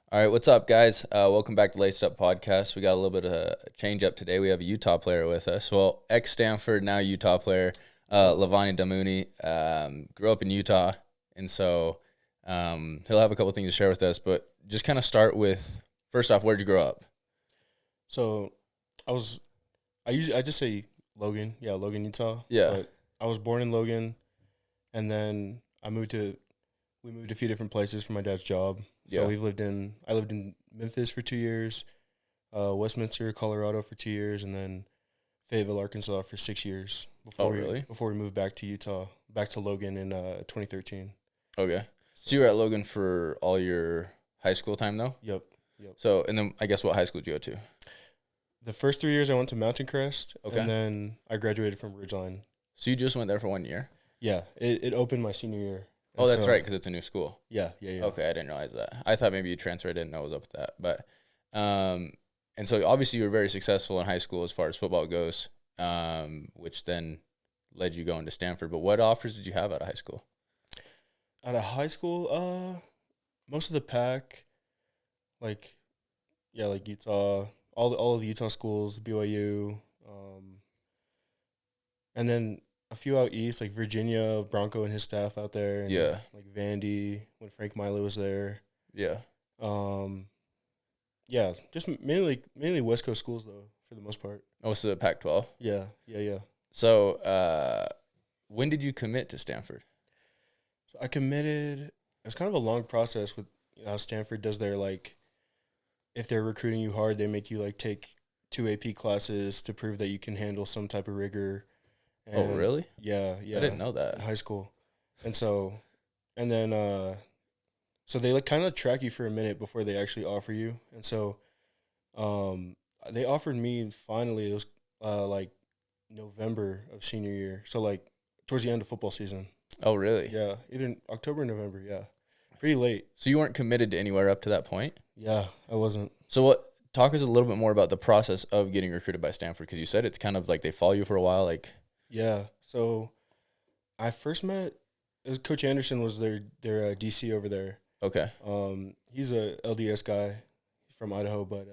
All right, what's up, guys? Welcome back to Laced Up Podcast. We got a little bit of a change up today. We have a Utah player with us. Well, ex-Stanford, now Utah player, Levani Damuni. Grew up in Utah, and so he'll have a couple things to share with us. But just kind of start with, first off, where'd you grow up? So I just say Logan. Yeah, Logan, Utah. Yeah. But I was born in Logan, and then we moved a few different places for my dad's job. So Yeah. I lived in Memphis for 2 years, Westminster, Colorado for 2 years, and then Fayetteville, Arkansas for 6 years before we moved back to Utah, back to Logan in 2013. Okay. So you were at Logan for all your high school time, though? Yep. So, and then I guess what high school did you go to? The first 3 years I went to Mountain Crest, Okay. and then I graduated from Ridgeline. So you just went there for 1 year? Yeah, it opened my senior year. Oh, And that's so- right, because it's a new school. Yeah. Okay, I didn't realize that. I thought maybe you transferred. I didn't know what was up with that. But, and so obviously you were very successful in high school as far as football goes, which then led you going to Stanford. But what offers did you have out of high school? Out of high school, most of the pack, like Utah, all of the Utah schools, BYU, and then a few out east, like Virginia, Bronco and his staff out there. And Yeah. like Vandy when Frank Milo was there. Yeah. Yeah, just mainly West Coast schools though, for the most part. Most of the Pac-12. Yeah. So when did you commit to Stanford? So I committed. It was kind of a long process with how Stanford does their, like, if they're recruiting you hard, they make you like take 2 AP classes to prove that you can handle some type of rigor. Oh, really? Yeah. I didn't know In that. high school. And so they like kind of track you for a minute before they actually offer you. And so they offered me finally, it was like November of senior year. So like towards the end of football season. Oh, really? Yeah, either October or November, yeah. Pretty late. So you weren't committed to anywhere up to that point? Yeah, I wasn't. So talk us a little bit more about the process of getting recruited by Stanford, because you said it's kind of like they follow you for a while, like. Yeah, so I first met, Coach Anderson was their DC over there. Okay. He's a LDS guy from Idaho, but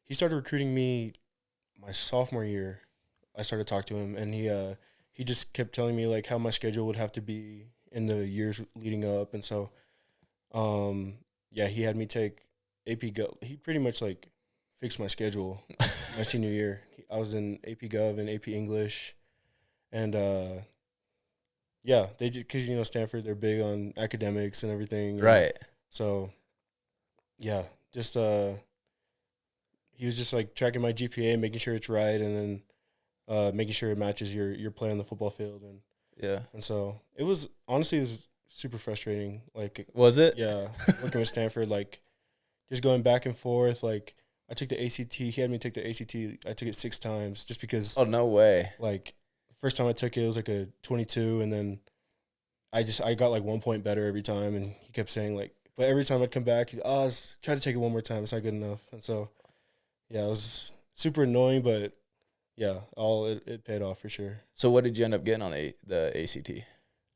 he started recruiting me my sophomore year. I started talking to him, and he just kept telling me like how my schedule would have to be in the years leading up, and so he had me take AP Gov. He pretty much like fixed my schedule my senior year. I was in AP Gov and AP English, and they just, because Stanford, they're big on academics and everything. Right. So yeah, just he was just like tracking my GPA, making sure it's right, and then making sure it matches your play on the football field, and so it was super frustrating. Like, Was it? yeah, working with Stanford, like just going back and forth. Like I took the ACT. He had me take the ACT. I took it 6 times just because. Oh, no way. Like first time I took it was like a 22, and then I got like 1 point better every time, and he kept saying like, but every time I'd come back, try to take it one more time. It's not good enough, and so yeah, it was super annoying, but yeah, it paid off for sure. So what did you end up getting on the ACT?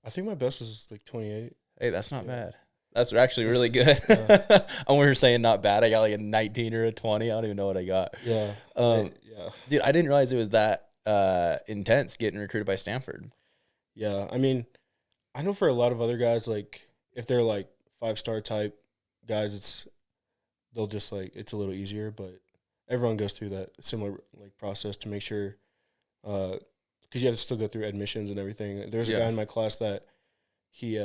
I think my best was like 28. Hey, that's not Yeah. bad. That's actually really good. Yeah. And we were saying not bad. I got like a 19 or a 20. I don't even know what I got. Yeah. Yeah. Dude, I didn't realize it was that intense getting recruited by Stanford. Yeah. I mean, I know for a lot of other guys, like if they're like 5-star type guys, they'll just like, it's a little easier, but everyone goes through that similar like process to make sure, because you have to still go through admissions and everything. There's a guy in my class that he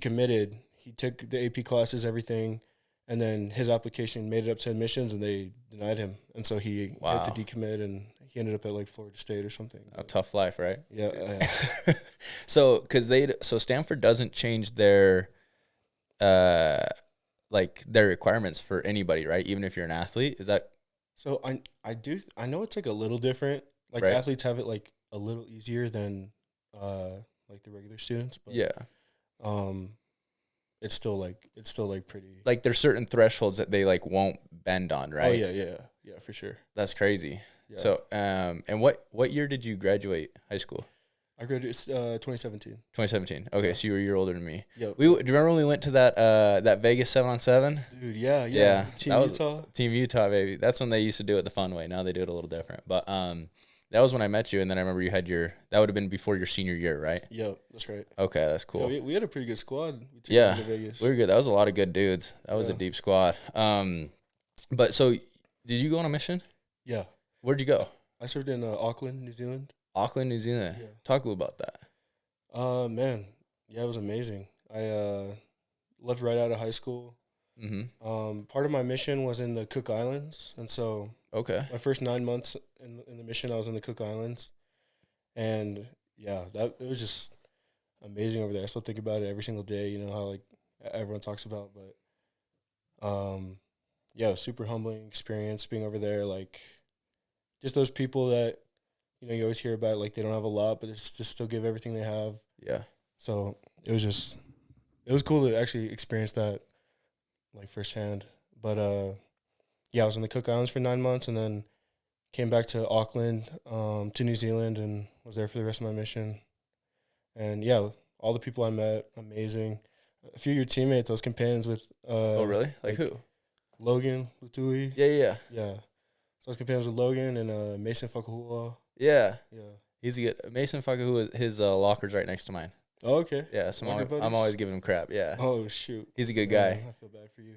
committed. He took the AP classes, everything, and then his application made it up to admissions, and they denied him. And so he had to decommit, and he ended up at like Florida State or something. A tough life, right? Yeah. So Stanford doesn't change their their requirements for anybody, right? Even if you're an athlete, is that? So I know it's like a little different. Like Right. athletes have it like a little easier than like the regular students, but Yeah. it's still like pretty. Like there's certain thresholds that they like won't bend on, right? Oh yeah, for sure. That's crazy. Yeah. So and what year did you graduate high school? I graduated 2017. 2017. Okay, so you were a year older than me. Yep. Do you remember when we went to that Vegas 7-on-7? Dude, yeah. Team that was Utah. Team Utah, baby. That's when they used to do it the fun way. Now they do it a little different. But that was when I met you, and then I remember you had that would have been before your senior year, right? Yep, that's right. Okay, that's cool. Yeah, we had a pretty good squad. Yeah, to Vegas. we were good. That was a lot of good dudes. That was a deep squad. But so did you go on a mission? Yeah. Where'd you go? I served in Auckland, New Zealand. Auckland, New Zealand. Yeah. Talk a little about that. Man, yeah, it was amazing. I left right out of high school. Mm-hmm. Part of my mission was in the Cook Islands, and so Okay. my first 9 months in the mission, I was in the Cook Islands, and yeah, it was just amazing over there. I still think about it every single day. You know how like everyone talks about, but yeah, it was super humbling experience being over there. Like just those people that you always hear about, like they don't have a lot, but it's just still give everything they have. Yeah. So it was cool to actually experience that like firsthand. But yeah, I was in the Cook Islands for 9 months and then came back to Auckland, to New Zealand, and was there for the rest of my mission. And yeah, all the people I met, amazing. A few of your teammates, I was companions with. Oh, really? Like who? Logan Lutui. Yeah. Yeah. So I was companions with Logan and Mason Fakahua. Yeah. Yeah. He's a good. Mason Fakahua, his locker's right next to mine. Oh, okay. Yeah, so I'm always giving him crap. Yeah. Oh, shoot. He's a good guy. I feel bad for you.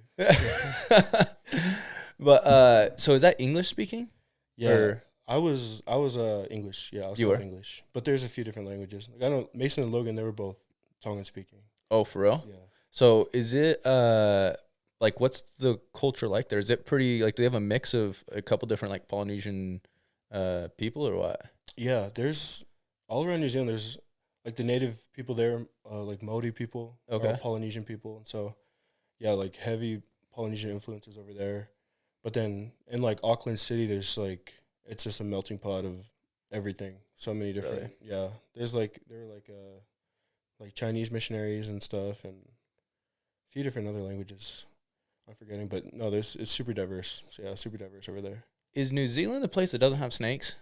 But so is that English speaking? Yeah. Or? I was English. Yeah, I was English. But there's a few different languages. Like I know Mason and Logan, they were both Tongan speaking. Oh, for real? Yeah. So is it like what's the culture like there? Is it pretty like do they have a mix of a couple different like Polynesian people or what? Yeah, there's all around New Zealand there's like the native people there, like Maori people, Okay. Polynesian people, and so yeah, like heavy Polynesian influences over there. But then in like Auckland City, there's like it's just a melting pot of everything. So many different, yeah. There were like Chinese missionaries and stuff, and a few different other languages. I'm forgetting, but no, it's super diverse. So yeah, super diverse over there. Is New Zealand a place that doesn't have snakes?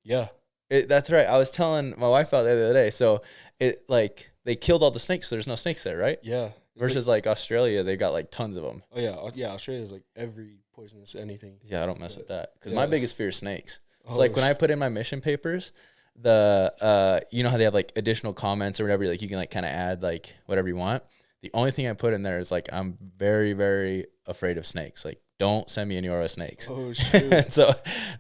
Yeah. That's right. I was telling my wife about that the other day. So it like they killed all the snakes, so there's no snakes there, right? Yeah. Versus like Australia, they got like tons of them. Oh yeah, Australia's like every poisonous anything. Yeah, I don't mess with that because my biggest fear is snakes. It's Oh, like when I put in my mission papers, the you know how they have like additional comments or whatever, like you can like kind of add like whatever you want. The only thing I put in there is like I'm very, very afraid of snakes. Like don't send me anywhere with snakes. Oh shoot! So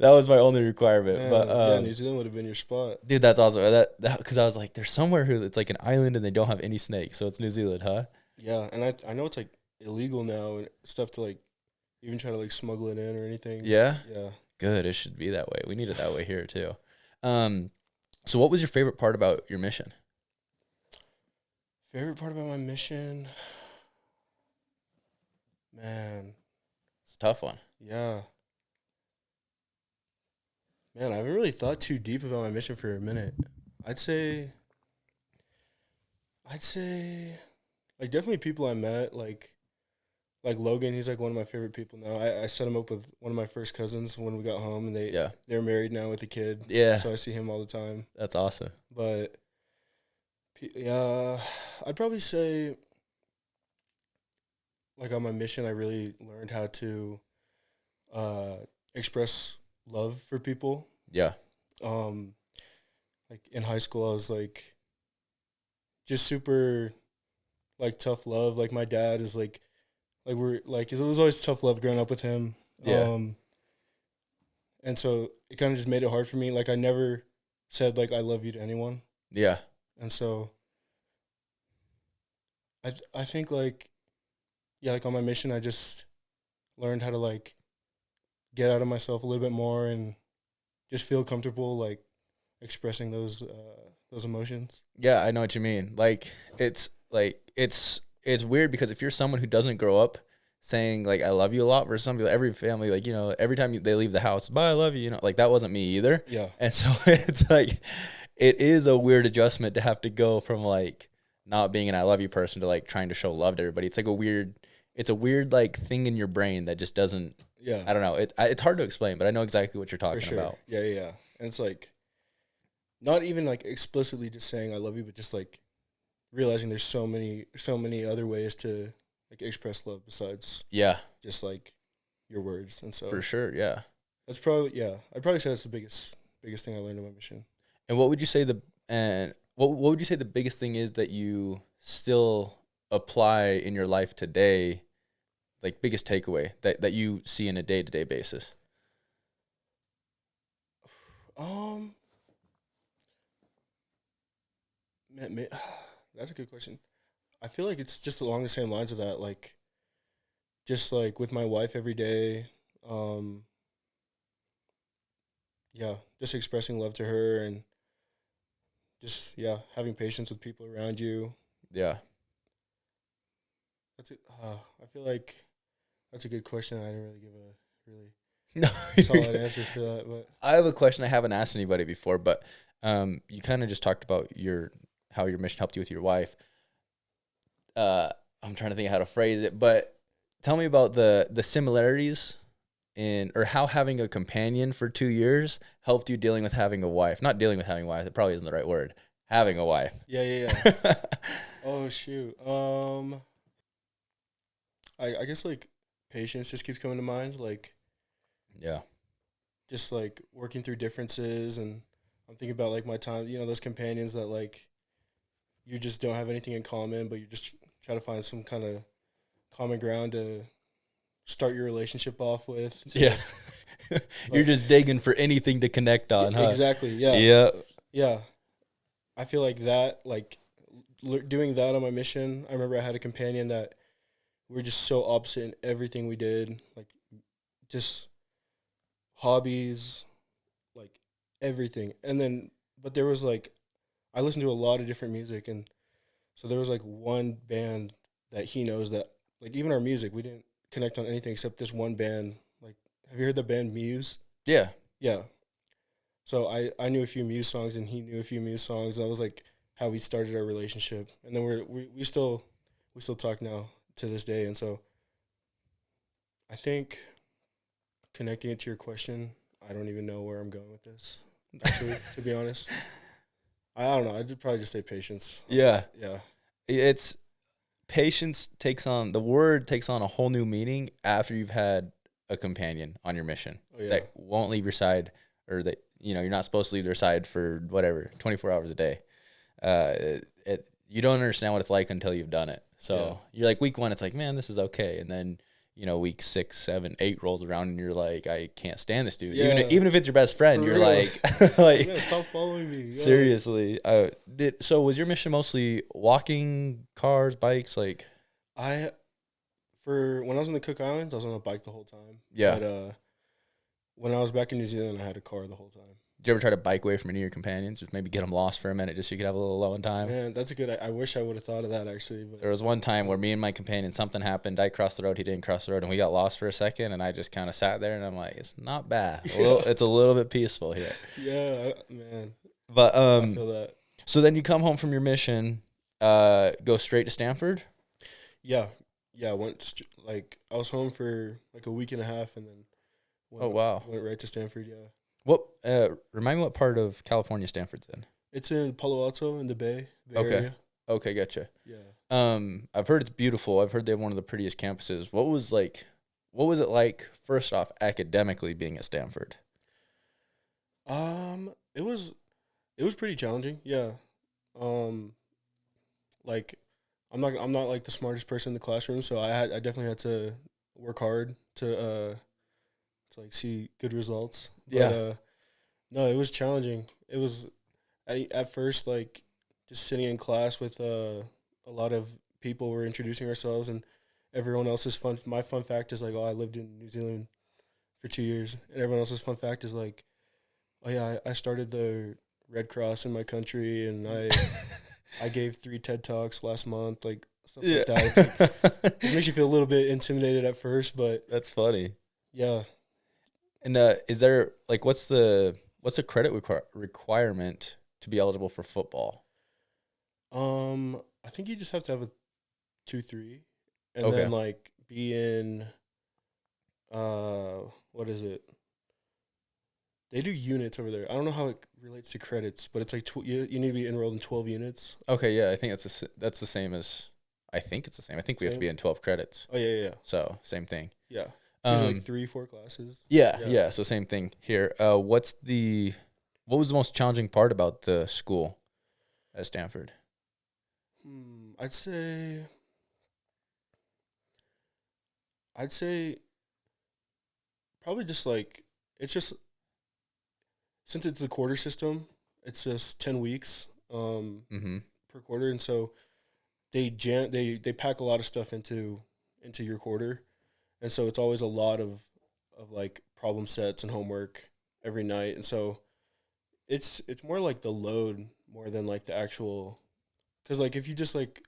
that was my only requirement. Man, but yeah, New Zealand would have been your spot. Dude, that's awesome. That because I was like, there's somewhere who it's like an island and they don't have any snakes, so it's New Zealand, huh? Yeah, and I know it's like illegal now and stuff to like even try to like smuggle it in or anything. Yeah. Yeah. Good. It should be that way. We need it that way here too. So what was your favorite part about your mission? Favorite part about my mission? Man. It's a tough one. Yeah. Man, I haven't really thought too deep about my mission for a minute. I'd say like definitely people I met, like Logan, he's like one of my favorite people now. I set him up with one of my first cousins when we got home, and they're married now with a kid. Yeah. So I see him all the time. That's awesome. But yeah, I'd probably say like on my mission I really learned how to express love for people. Yeah. Like in high school I was like just super like tough love. Like my dad is like we're like it was always tough love growing up with him. Yeah. And so it kind of just made it hard for me. Like I never said like I love you to anyone. Yeah. And so I think like yeah, like on my mission I just learned how to like get out of myself a little bit more and just feel comfortable like expressing those emotions. Yeah, I know what you mean. Like it's weird because if you're someone who doesn't grow up saying like I love you a lot versus some people, every family like, you know, every time they leave the house, bye, I love you, you know, like that wasn't me either. Yeah. And so it's like it is a weird adjustment to have to go from like not being an I love you person to like trying to show love to everybody. It's like a weird like thing in your brain that just doesn't. Yeah. I don't know. It's hard to explain, but I know exactly what you're talking about. Yeah. And it's like not even like explicitly just saying I love you, but just like realizing there's so many other ways to like express love besides Yeah, just like your words. And so for sure. Yeah. that's probably, yeah, I'd probably say that's the biggest thing I learned in my mission. And what would you say what would you say the biggest thing is that you still apply in your life today? Like biggest takeaway that you see in a day-to-day basis? Man, that's a good question. I feel like it's just along the same lines of that, like just like with my wife every day. Um, yeah, just expressing love to her and just having patience with people around you. Yeah. That's it. I feel like that's a good question. I didn't really give a really No, solid answer for that, but I have a question I haven't asked anybody before, but you kind of just talked about how your mission helped you with your wife. I'm trying to think of how to phrase it, but tell me about the similarities or how having a companion for 2 years helped you dealing with having a wife. Not dealing with having a wife, that probably isn't the right word. Having a wife. yeah. Oh shoot. I guess like patience just keeps coming to mind. Like Yeah. just like working through differences, and I'm thinking about like my time. Those companions that like you just don't have anything in common, but you just try to find some kind of common ground to start your relationship off with. So, Yeah. You're just digging for anything to connect on, huh? Exactly. Yeah. Yeah. Yeah. I feel like that, like doing that on my mission. I remember I had a companion that we were just so opposite in everything we did, like just hobbies, like everything. And then, but there was like, I listened to a lot of different music, and so there was like one band that he knows that, like even our music, we didn't connect on anything except this one band. Like, have you heard the band Muse? Yeah. Yeah. So I knew a few Muse songs, and he knew a few Muse songs. That was like how we started our relationship, and then we still talk now to this day. And so I think connecting it to your question, I don't even know where I'm going with this. Actually, to be honest, I don't know. I'd probably just say patience. Yeah. Yeah. It's patience takes on a whole new meaning after you've had a companion on your mission that won't leave your side, or that you're not supposed to leave their side for whatever 24 hours a day. You don't understand what it's like until you've done it. So you're like week 1, it's like, man, this is okay, and then week 6, 7, 8 rolls around, and you're like, I can't stand this dude. Yeah. Even if it's your best friend, For you're real. like, Man, stop following me. Yeah. Seriously. So was your mission mostly walking, cars, bikes? Like, When I was in the Cook Islands, I was on a bike the whole time. Yeah. But when I was back in New Zealand, I had a car the whole time. did you ever try to bike away from any of your companions? Just maybe get them lost for a minute just so you could have a little alone time? Man, that's a good. I wish I would have thought of that actually. But There was one time where me and my companion, something happened. I crossed the road, he didn't cross the road, and we got lost for a second. And I just kind of sat there, and I'm like, it's not bad. It's a little bit peaceful here. Yeah, man. But I feel that. So then you come home from your mission, go straight to Stanford. Yeah. I went I was home for like a week and a half, and then went right to Stanford. Yeah. What remind me what part of California Stanford's in? It's in Palo Alto in the Bay Area. Okay, gotcha. Yeah. I've heard it's beautiful. I've heard they have one of the prettiest campuses. What was it like first off academically being at Stanford? It was pretty challenging. Yeah. Like I'm not like the smartest person in the classroom, so I definitely had to work hard to like see good results. But, no, it was challenging. It was at first like just sitting in class with a lot of people. Were introducing ourselves, and everyone else's my fun fact is like, oh, I lived in New Zealand for 2 years, and everyone else's fun fact is like, oh yeah, I started the Red Cross in my country, and I gave 3 TED Talks last month, like stuff like that. It's like, it makes you feel a little bit intimidated at first, but That's funny. yeah. And is there what's the credit requirement to be eligible for football? I think you just have to have a 2.3, and Okay. then like be in what is it? They do units over there. I don't know how it relates to credits, but it's like you need to be enrolled in 12 units. Okay, yeah, I think that's the same as. I think it's the same. I think we have to be in 12 credits. Oh yeah. So same thing. Yeah. Usually like 3-4 classes. Yeah. So same thing here. What was the most challenging part about the school at Stanford? I'd say probably just like it's just since it's a quarter system, it's just 10 weeks per quarter, and so they pack a lot of stuff into your quarter, and so it's always a lot of like problem sets and homework every night, and so it's more like the load more than like the actual, because like if you just like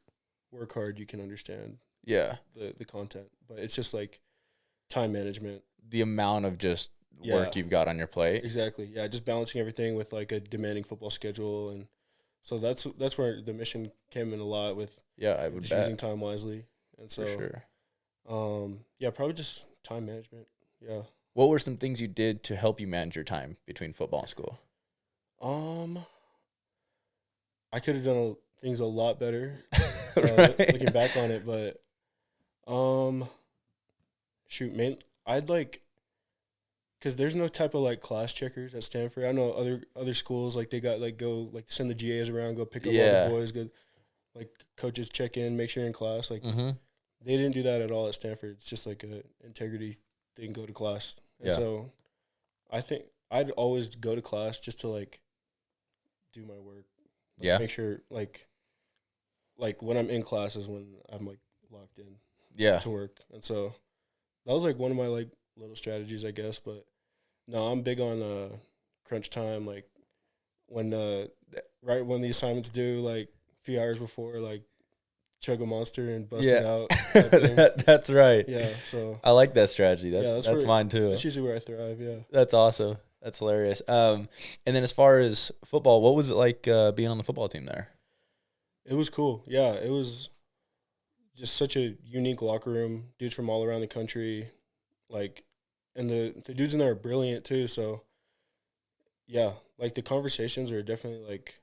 work hard, you can understand the content, but it's just like time management, the amount of just work you've got on your plate. Exactly. Yeah, just balancing everything with like a demanding football schedule, and so that's where the mission came in a lot with. Yeah, I would just bet. using time wisely, and so for sure. Probably just time management. Yeah. What were some things you did to help you manage your time between football and school? I could have done things a lot better Right. looking back on it, but I'd like, because there's no type of like class checkers at Stanford. I know other schools like they got like go like send the GAs around, go pick up all the boys, go like coaches check in, make sure you're in class. Like they didn't do that at all at Stanford. It's just like a integrity thing, go to class. And so I think I'd always go to class just to like do my work. Make sure like when I'm in class is when I'm like locked in to work. And so that was like one of my like little strategies, I guess. But no, I'm big on crunch time. Like when right when the assignments due, like a few hours before, like chug a Monster and bust it out. That's right. Yeah, so I like that strategy. That's mine too. That's usually where I thrive. Yeah, that's awesome. That's hilarious. And then as far as football, what was it like being on the football team there? It was cool. Yeah, it was just such a unique locker room. Dudes from all around the country, like, and the dudes in there are brilliant too. So, yeah, like the conversations are definitely like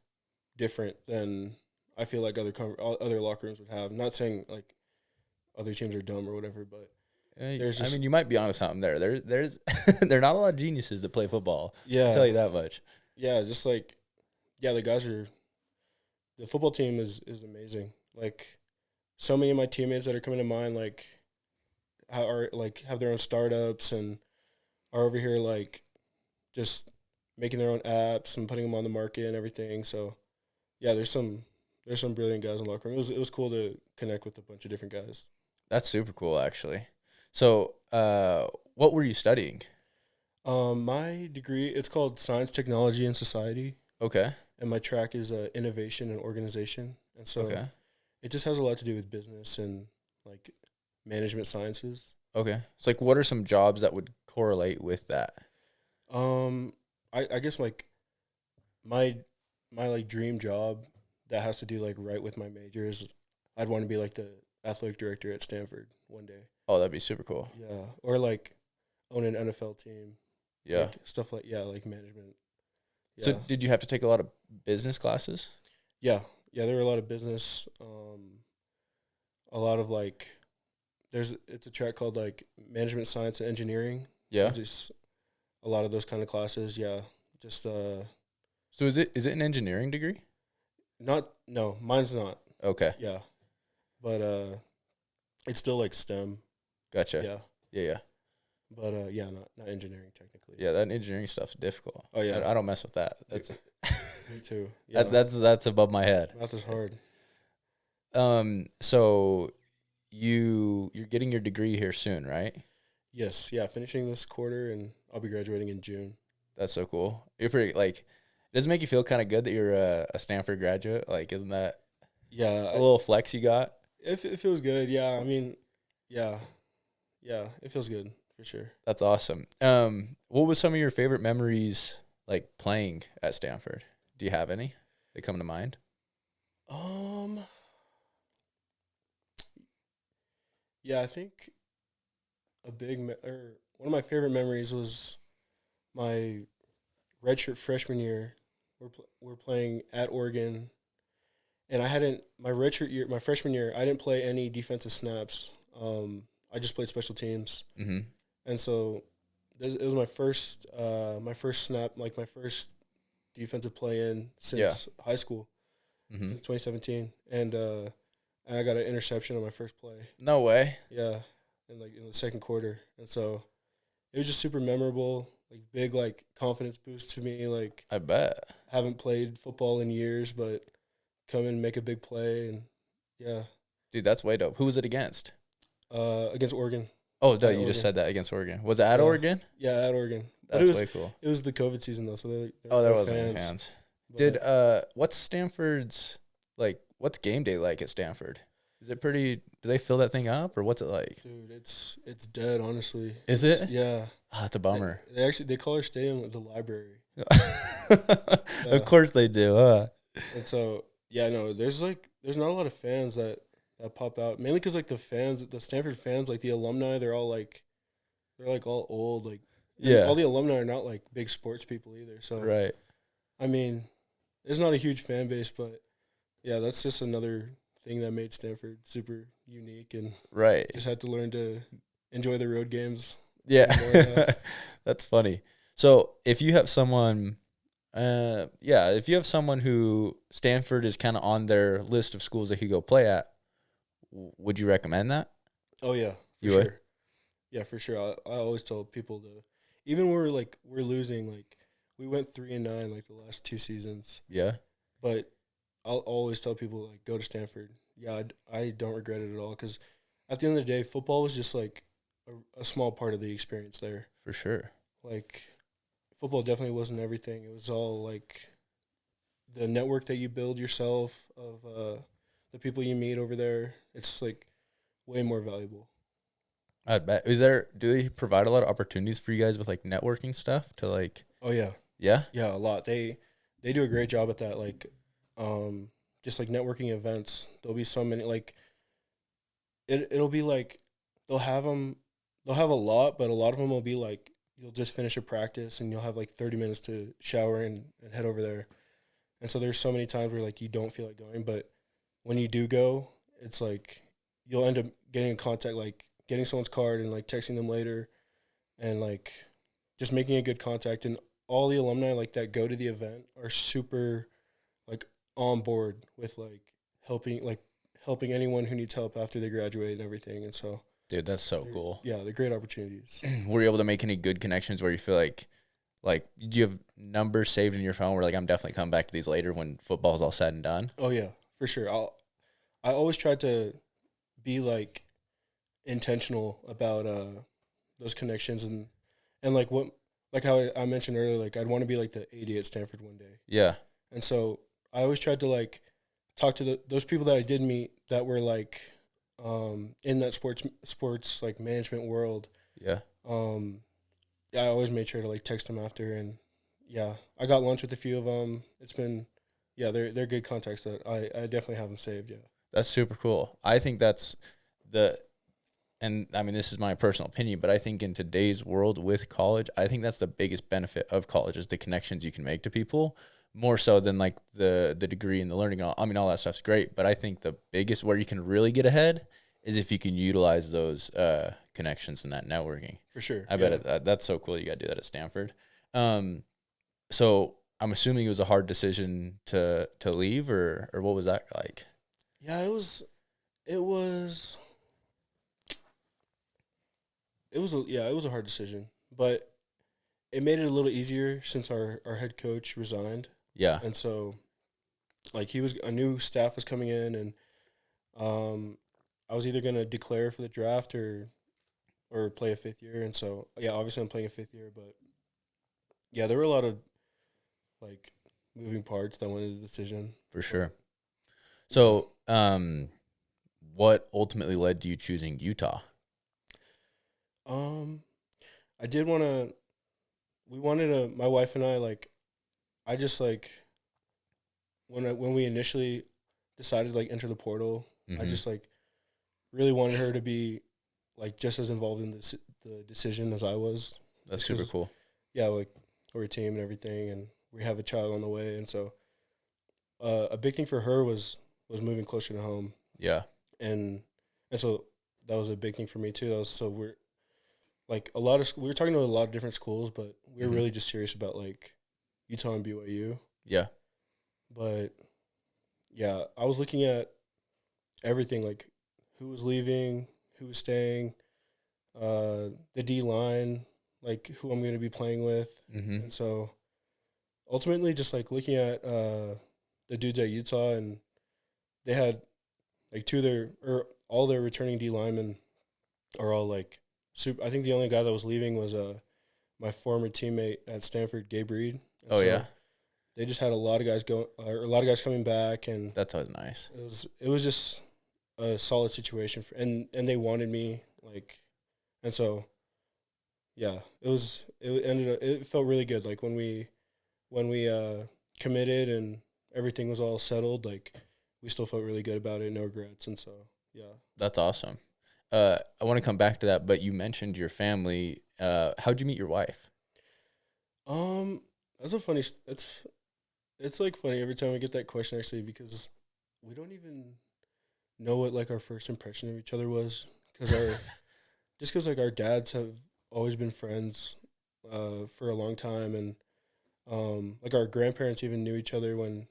different than I feel like other locker rooms would have. Not saying like other teams are dumb or whatever, but you might be onto something there. There's there are not a lot of geniuses that play football. Yeah, I'll tell you that much. Yeah, just like the football team is amazing. Like so many of my teammates that are coming to mind, like have their own startups and are over here like just making their own apps and putting them on the market and everything. So yeah, there's some brilliant guys in the locker room. It was cool to connect with a bunch of different guys. That's super cool, actually. So, what were you studying? My degree, it's called Science, Technology, and Society. Okay. And my track is Innovation and Organization. And so it just has a lot to do with business and like management sciences. Okay. So, like, what are some jobs that would correlate with that? I guess like my like dream job that has to do like right with my major is I'd want to be like the athletic director at Stanford one day. Oh, that'd be super cool. Yeah. Or like own an NFL team. Yeah. Like stuff like, like management. Yeah. So did you have to take a lot of business classes? Yeah. Yeah, there were a lot of business, a lot of like it's a track called like management science and engineering. Yeah. So just a lot of those kind of classes, yeah. Just So is it an engineering degree? No, mine's not. Okay. Yeah. But it's still like STEM. Gotcha. Yeah. But not engineering technically. Yeah, that engineering stuff's difficult. Oh yeah. I don't mess with that. That's me too. Yeah. That's above my head. Math is hard. So you're getting your degree here soon, right? Yes, yeah, finishing this quarter and I'll be graduating in June. That's so cool. You're pretty like does it make you feel kind of good that you're a Stanford graduate? Like, isn't that a little flex you got? It feels good, yeah. I mean, yeah, it feels good for sure. That's awesome. What was some of your favorite memories like playing at Stanford? Do you have any that come to mind? Yeah, I think one of my favorite memories was my redshirt freshman year, we're playing at Oregon, and my freshman year, I didn't play any defensive snaps. I just played special teams, and so it was my first snap, like my first defensive play in since high school, since 2017, and I got an interception on my first play. No way. Yeah, in the second quarter, and so it was just super memorable, like big like confidence boost to me. Like I bet. Haven't played football in years, but come and make a big play, and yeah. Dude, that's way dope. Who was it against? Against Oregon. Oh, no, you just said that against Oregon. Was it at Oregon? Yeah, at Oregon. That's way cool. It was the COVID season though, so there wasn't any fans. Did what's Stanford's what's game day like at Stanford? Is it pretty? Do they fill that thing up, or what's it like? Dude, it's dead. Honestly, is it? Yeah. Oh, it's a bummer. They call our stadium the library. Of course they do. And so no, there's not a lot of fans that pop out, mainly because like the Stanford fans, like the alumni, they're all all old, like all the alumni are not like big sports people either. So right. I mean, it's not a huge fan base, but yeah, that's just another thing that made Stanford super unique, and just had to learn to enjoy the road games. Yeah, that's funny. So if you have someone, who Stanford is kind of on their list of schools they could go play at, would you recommend that? Oh yeah, for sure. Yeah, for sure. I always tell people even when we're losing, like we went 3-9 like the last 2 seasons. Yeah. But I'll always tell people like go to Stanford. Yeah, I don't regret it at all, because at the end of the day, football was just like a small part of the experience there. For sure. Like football definitely wasn't everything. It was all like the network that you build yourself of the people you meet over there. It's like way more valuable. I bet. Do they provide a lot of opportunities for you guys with like networking stuff to like? Oh yeah. Yeah. Yeah, a lot. They do a great job at that. Like, just like networking events. There'll be so many like. It'll be like they'll have a lot, but a lot of them will be like you'll just finish a practice and you'll have like 30 minutes to shower and head over there. And so there's so many times where like you don't feel like going, but when you do go, it's like you'll end up getting in contact, like getting someone's card and like texting them later, and like just making a good contact. And all the alumni like that go to the event are super like on board with like helping anyone who needs help after they graduate and everything. And so, dude, that's so cool. Yeah, they're great opportunities. Were you able to make any good connections where you feel like do you have numbers saved in your phone where like I'm definitely coming back to these later when football's all said and done? Oh yeah, for sure. I always try to be like intentional about those connections and like how I mentioned earlier, like I'd want to be like the AD at Stanford one day. Yeah. And so I always tried to like talk to those people that I did meet that were like in that sports like management world. Yeah. I always made sure to like text them after, and yeah, I got lunch with a few of them. It's been, they're good contacts that I definitely have them saved. Yeah. That's super cool. I think that's and I mean, this is my personal opinion, but I think in today's world with college, I think that's the biggest benefit of college is the connections you can make to people, more so than like the degree and the learning. I mean, all that stuff's great, but I think the biggest where you can really get ahead is if you can utilize those connections and that networking. For sure. I bet that's so cool you got to do that at Stanford. So I'm assuming it was a hard decision to leave, or what was that like? Yeah, it was a hard decision, but it made it a little easier since our head coach resigned. Yeah. And so like a new staff was coming in, and I was either going to declare for the draft or play a 5th year. And so, yeah, obviously I'm playing a 5th year, but yeah, there were a lot of like moving parts that went into the decision. For sure. So, what ultimately led to you choosing Utah? I did want to, my wife and I, like, I just like, when we initially decided like enter the portal, I just like really wanted her to be like just as involved in the decision as I was. That's super cool. Yeah, like we're a team and everything, and we have a child on the way. And so a big thing for her was moving closer to home. Yeah. And so that was a big thing for me too. So we're like we were talking to a lot of different schools, but we were really just serious about like Utah and BYU. Yeah. But yeah, I was looking at everything, like who was leaving, who was staying, the D line, like who I'm going to be playing with. And so ultimately just like looking at the dudes at Utah, and they had like all their returning D linemen are all like super. I think the only guy that was leaving was my former teammate at Stanford, Gabe Reed. And so they just had a lot of guys a lot of guys coming back, and that's always nice. It was just a solid situation and they wanted me, like, and so yeah, it felt really good. Like when we committed and everything was all settled, like we still felt really good about it, no regrets. And so yeah, that's awesome. I want to come back to that, but you mentioned your family. How'd you meet your wife? That's a funny. It's like funny every time we get that question, actually, because we don't even know what like our first impression of each other was, because like our dads have always been friends for a long time, and like our grandparents even knew each other when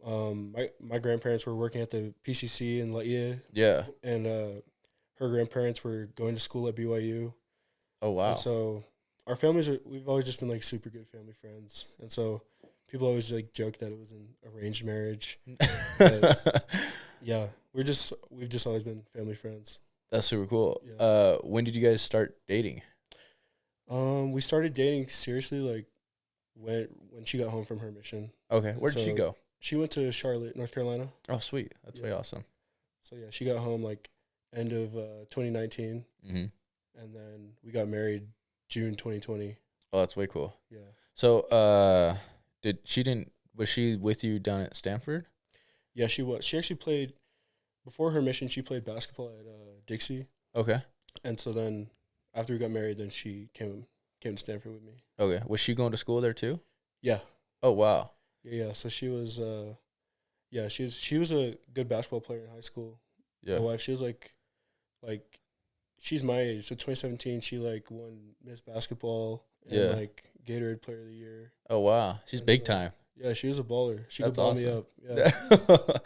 my grandparents were working at the PCC in Laie. Yeah. And her grandparents were going to school at BYU. Oh wow. And so our we've always just been like super good family friends. And so people always like joke that it was an arranged marriage. But yeah, we've just always been family friends. That's super cool. Yeah. When did you guys start dating? We started dating seriously like when she got home from her mission. Okay. Where did she go? She went to Charlotte, North Carolina. Oh, sweet. That's way awesome. So yeah, she got home like end of 2019, and then we got married June 2020. Oh, that's way cool. Yeah. So, was she with you down at Stanford? Yeah, she was. She actually played before her mission. She played basketball at Dixie. Okay. And so then after we got married, then she came to Stanford with me. Okay. Was she going to school there too? Yeah. Oh wow. Yeah. So she was. She was a good basketball player in high school. Yeah. My wife, she was like, she's my age. So 2017, she like won Miss Basketball and like Gatorade Player of the Year. Oh wow, she's big time. Yeah, she was a baller. She That's could ball awesome. me up. Yeah.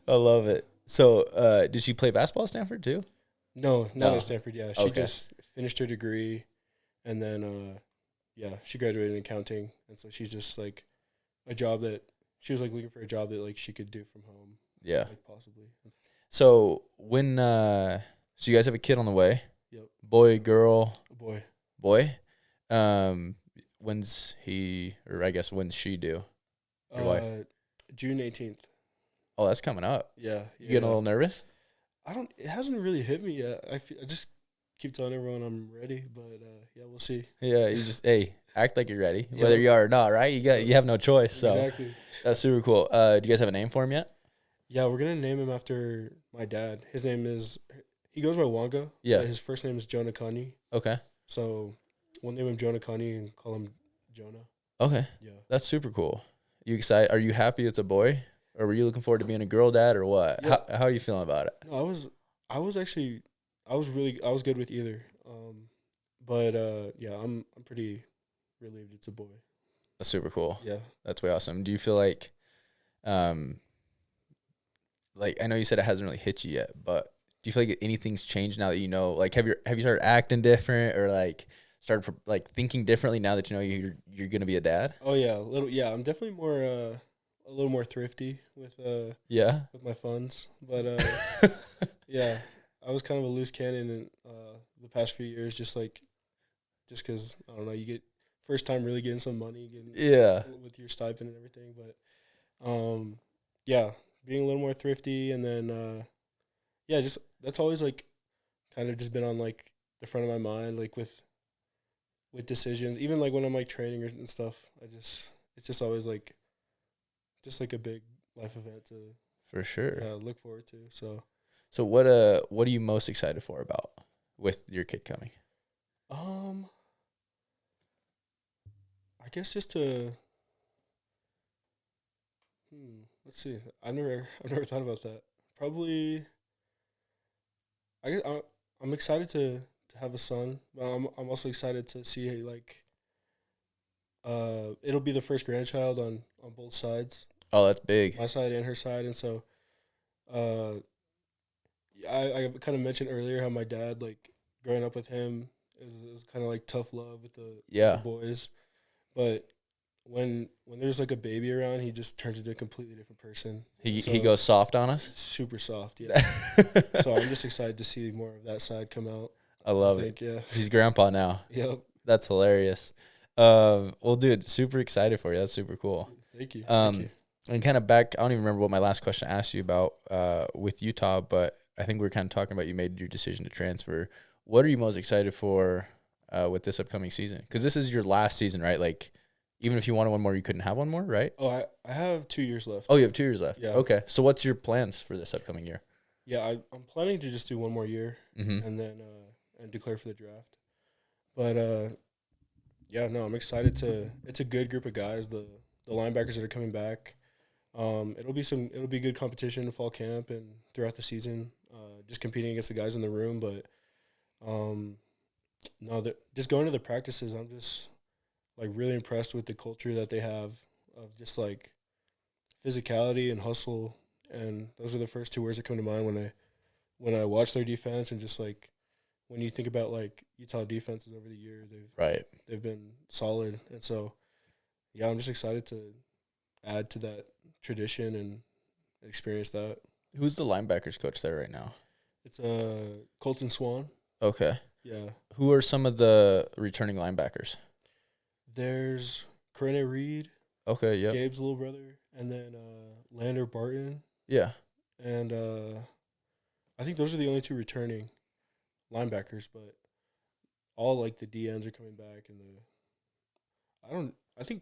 I love it. So, did she play basketball at Stanford too? No, not at Stanford. Yeah, she Okay. just finished her degree, and then she graduated in accounting, and so she's just like a job that she was like looking for a job that like she could do from home. Yeah, like possibly. So when so you guys have a kid on the way? Yep. Boy, girl. Boy. When's he, or I guess when's she due? Your wife? June 18th. Oh, that's coming up. Yeah. You getting a little nervous? It hasn't really hit me yet. I just keep telling everyone I'm ready, but yeah, we'll see. Yeah, you just act like you're ready, whether you are or not, right? You have no choice. So exactly. That's super cool. Do you guys have a name for him yet? Yeah, we're gonna name him after my dad. His name is, he goes by Wanga. Yeah. But his first name is Jonah Kani. Okay. So we'll name him Jonah Kani and call him Jonah. Okay. Yeah. That's super cool. You excited? Are you happy it's a boy, or were you looking forward to being a girl dad, or what? Yeah. How are you feeling about it? No, I was good with either. But yeah, I'm pretty relieved it's a boy. That's super cool. Yeah. That's way awesome. Do you feel like I know you said it hasn't really hit you yet, but do you feel like anything's changed now that you know? Like, have you started acting different, or like started like thinking differently now that you know you're gonna be a dad? Oh yeah, a little. Yeah, I'm definitely more a little more thrifty with with my funds, but yeah, I was kind of a loose cannon in the past few years, just because I don't know, you get first time really getting some money, with your stipend and everything, but yeah, being a little more thrifty, and then just that's always like kind of just been on like the front of my mind, like with decisions, even like when I'm like training and stuff. It's just always like just like a big life event to for sure look forward to. So what are you most excited for about with your kid coming? guess just to let's see. I've never thought about that. Probably I guess I'm excited to have a son, but I'm also excited to see like it'll be the first grandchild on both sides, Oh, that's big. my side and her side, and so uh I kind of mentioned earlier how my dad, like, growing up with him is kind of like tough love with the Yeah. boys, but when there's like a baby around, he just turns into a completely different person. He goes soft on us. It's super soft, yeah. So I'm just excited to see more of that side come out. I love it. Yeah. He's grandpa now. Yep. That's hilarious. Well, dude, super excited for you. That's super cool. Thank you. Um, Thank you. And kind of back, I don't even remember what my last question asked you about with Utah, but I think we were kind of talking about you made your decision to transfer. What are you most excited for with this upcoming season? Because this is your last season, right? Like, even if you wanted one more, you couldn't have one more, right? Oh, I have 2 years left. Oh, you have 2 years left. Yeah. Okay. So what's your plans for this upcoming year? Yeah, I'm planning to just do one more year Mm-hmm. and then and declare for the draft. But yeah, no, I'm excited to. It's a good group of guys. The linebackers that are coming back. It'll be good competition in fall camp and throughout the season. Just competing against the guys in the room, but no, just going to the practices, I'm just like really impressed with the culture that they have of just like physicality and hustle, and those are the first 2 words that come to mind when I watch their defense, and just like when you think about like Utah defenses over the year, Right. they've been solid, and so yeah, I'm just excited to add to that tradition and experience that. Who's the linebackers coach there right now? It's Colton Swan. Okay. Yeah, Who are some of the returning linebackers? there's Corene Reed, Okay. Yep. Gabe's little brother, and then Lander Barton, Yeah. and I think those are the only 2 returning linebackers. But all like the DNs are coming back, and I think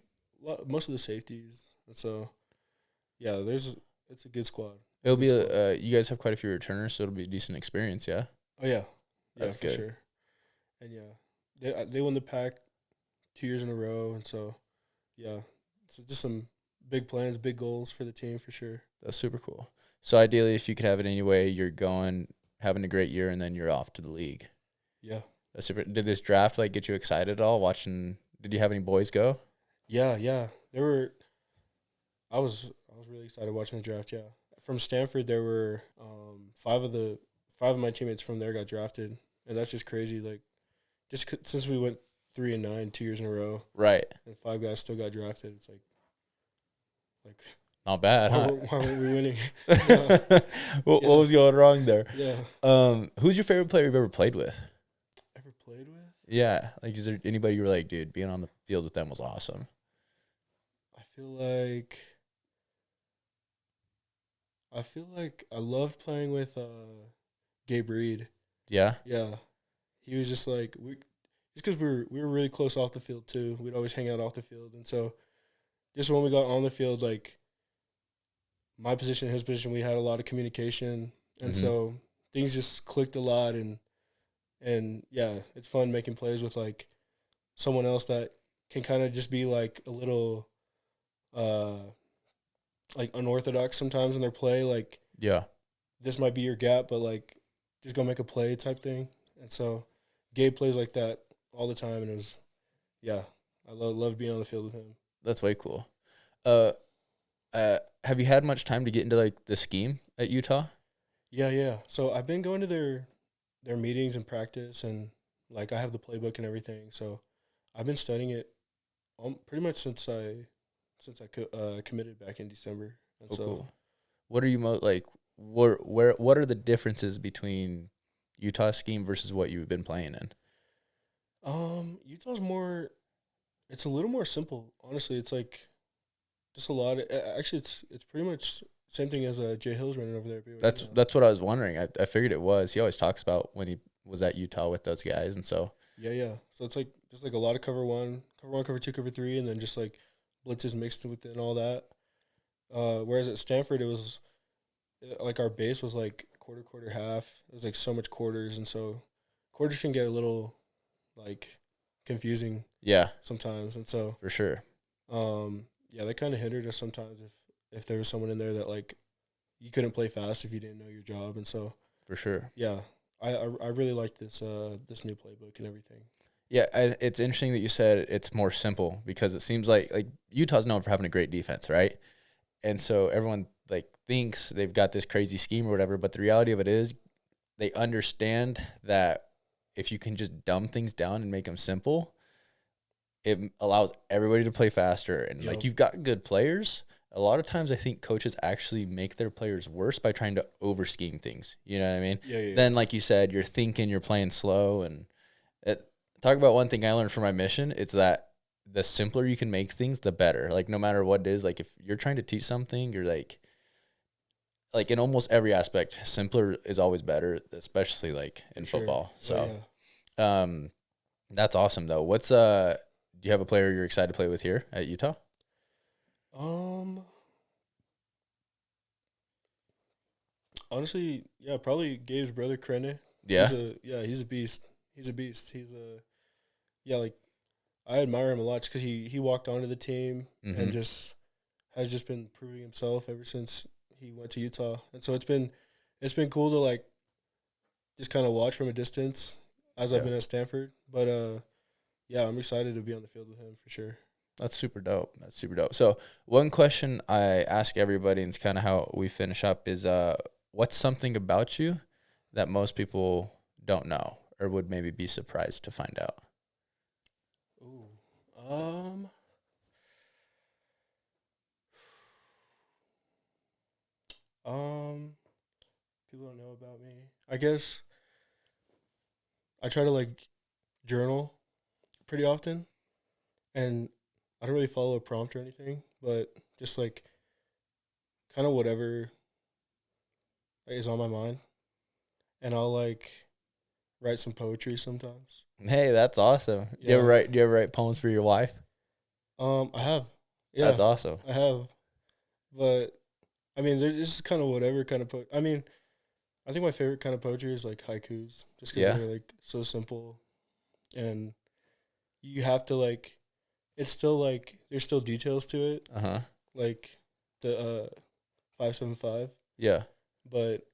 most of the safeties. And so yeah, it's a good squad. It'll be Good squad. you guys have quite a few returners, so it'll be a decent experience. Yeah. Oh yeah, That's for good. sure. And yeah, they won the pack 2 years in a row, and so yeah, so just some big plans, big goals for the team for sure. That's super cool. So ideally, if you could have it any way, you're having a great year, and then you're off to the league. Yeah, That's super. Did this draft like get you excited at all? Watching? Did you have any boys go? yeah. There were. I was really excited watching the draft. Yeah, from Stanford, there were 5 of my teammates from there got drafted, and that's just crazy. Like, since we went 3-9 2 years in a row, Right. and 5 guys still got drafted, it's like Not bad, huh? why weren't we winning? What was going wrong there? Yeah. Who's your favorite player you've ever played with? Ever played with? Yeah. Like, is there anybody you were like, dude, being on the field with them was awesome? I feel like I loved playing with Gabe Reed. Yeah. Yeah, he was just like just because we were really close off the field too. We'd always hang out off the field, and so just when we got on the field, like my position and his position, we had a lot of communication, and so things just clicked a lot, and yeah, it's fun making plays with like someone else that can kind of just be like a little like unorthodox sometimes in their play, like Yeah. this might be your gap, but like just go make a play type thing. And so Gabe plays like that all the time, and it was I love being on the field with him. That's way cool. Have you had much time to get into like the scheme at Utah? Yeah. So I've been going to their meetings and practice, and like I have the playbook and everything. So I've been studying it pretty much since I committed back in December. And Oh, so cool. What are you like? What are the differences between Utah scheme versus what you've been playing in? Utah's more. It's a little more simple, honestly. It's like just a lot. Actually, it's pretty much same thing as Jay Hill's running over there. At BYU now. That's what I was wondering. I figured it was. He always talks about when he was at Utah with those guys, and so Yeah. So it's like just like a lot of cover one, cover 2, cover 3, and then just like blitzes mixed within all that. Whereas at Stanford, it was like our base was like quarter, half. It was like so much quarters, and so quarters can get a little like confusing. Yeah, sometimes, and so for sure. yeah, that kind of hindered us sometimes if there was someone in there that like you couldn't play fast if you didn't know your job, and so For sure. yeah, I really like this this new playbook and everything. Yeah, it's interesting that you said it's more simple because it seems like Utah's known for having a great defense, right? And so everyone like thinks they've got this crazy scheme or whatever, but the reality of it is they understand that if you can just dumb things down and make them simple, it allows everybody to play faster. And like you've got good players. A lot of times I think coaches actually make their players worse by trying to over scheme things. You know what I mean? Yeah. Then, like you said, you're thinking, you're playing slow. And talk about one thing I learned from my mission. It's that the simpler you can make things, the better. Like no matter what it is, like if you're trying to teach something, you're like in almost every aspect, simpler is always better, especially like in football. So, that's awesome though. What's do you have a player you're excited to play with here at Utah? Honestly, yeah, probably Gabe's brother Krenne. Yeah. He's a beast. Like I admire him a lot because he walked onto the team and has just been proving himself ever since he went to Utah. And so it's been cool to like just kind of watch from a distance as I've been at Stanford. But yeah, I'm excited to be on the field with him for sure. That's super dope. So one question I ask everybody, and it's kind of how we finish up, is what's something about you that most people don't know or would maybe be surprised to find out? People don't know about me. I guess I try to like journal pretty often, and I don't really follow a prompt or anything, but just like kind of whatever is on my mind, and I'll like write some poetry sometimes. Hey, that's awesome. Yeah. Do you ever write poems for your wife? I have. Yeah, that's awesome. I have, but I mean, this is kind of whatever kind of I mean, I think my favorite kind of poetry is like haikus, just because they're like so simple, and you have to like, it's still like there's still details to it. Like the 575. Yeah. But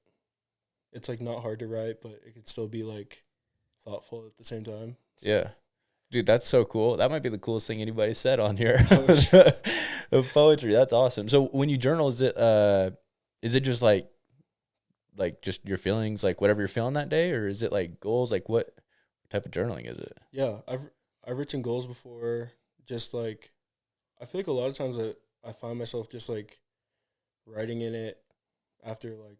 it's like not hard to write, but it could still be like thoughtful at the same time. So. Yeah. Dude, that's so cool. That might be the coolest thing anybody said on here. The poetry, that's awesome. So when you journal, is it just like just your feelings, like whatever you're feeling that day, or is it like goals? Like what type of journaling is it? Yeah, I've written goals before. Just like I feel like a lot of times I find myself just like writing in it after like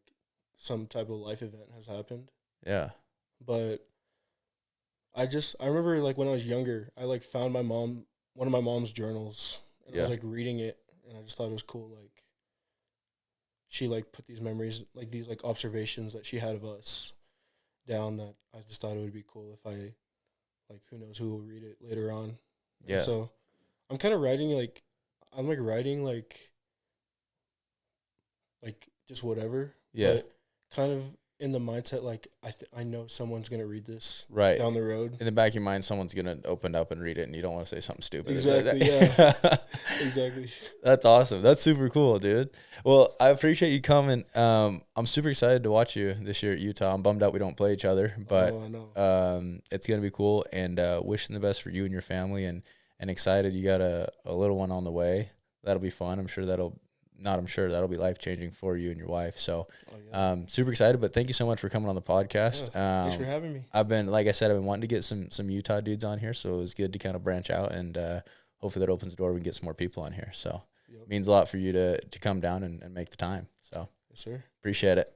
some type of life event has happened. Yeah. But I remember like when I was younger, I like found one of my mom's journals, and I was like reading it, and I just thought it was cool. Like she like put these memories, like these like observations that she had of us down, that I just thought it would be cool if I like, who knows who will read it later on. Yeah. And so I'm kind of writing like just whatever. Yeah. But kind of in the mindset, like I know someone's gonna read this down the road. In the back of your mind, someone's gonna open up and read it, and you don't want to say something stupid. Exactly. Yeah. Exactly. That's awesome. That's super cool, dude. Well, I appreciate you coming. I'm super excited to watch you this year at Utah. I'm bummed out we don't play each other, but I know. It's gonna be cool. And wishing the best for you and your family, and excited you got a little one on the way. That'll be fun. That'll be life-changing for you and your wife. So super excited, but thank you so much for coming on the podcast. Yeah, thanks for having me. I've been wanting to get some Utah dudes on here, so it was good to kind of branch out, and hopefully that opens the door. We can get some more people on here. So it means a lot for you to come down and make the time. So yes, sir. Appreciate it.